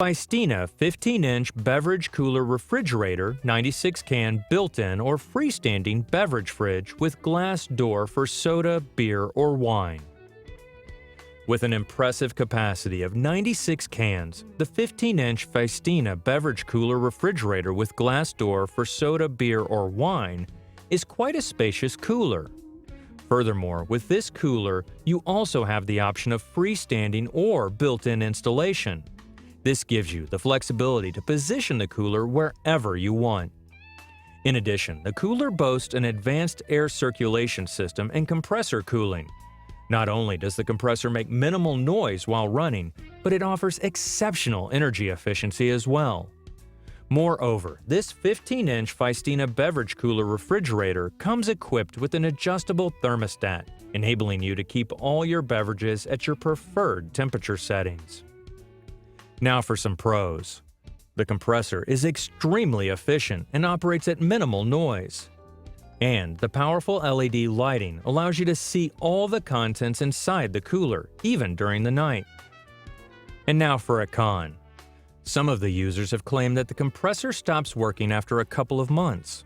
Phiestina 15-inch Beverage Cooler Refrigerator 96-can built-in or freestanding beverage fridge with glass door for soda, beer, or wine. With an impressive capacity of 96 cans, the 15-inch Phiestina Beverage Cooler Refrigerator with glass door for soda, beer, or wine is quite a spacious cooler. Furthermore, with this cooler, you also have the option of freestanding or built-in installation. This gives you the flexibility to position the cooler wherever you want. In addition, the cooler boasts an advanced air circulation system and compressor cooling. Not only does the compressor make minimal noise while running, but it offers exceptional energy efficiency as well. Moreover, this 15-inch Phiestina Beverage Cooler Refrigerator comes equipped with an adjustable thermostat, enabling you to keep all your beverages at your preferred temperature settings. Now for some pros. The compressor is extremely efficient and operates at minimal noise. And the powerful LED lighting allows you to see all the contents inside the cooler, even during the night. And now for a con. Some of the users have claimed that the compressor stops working after a couple of months.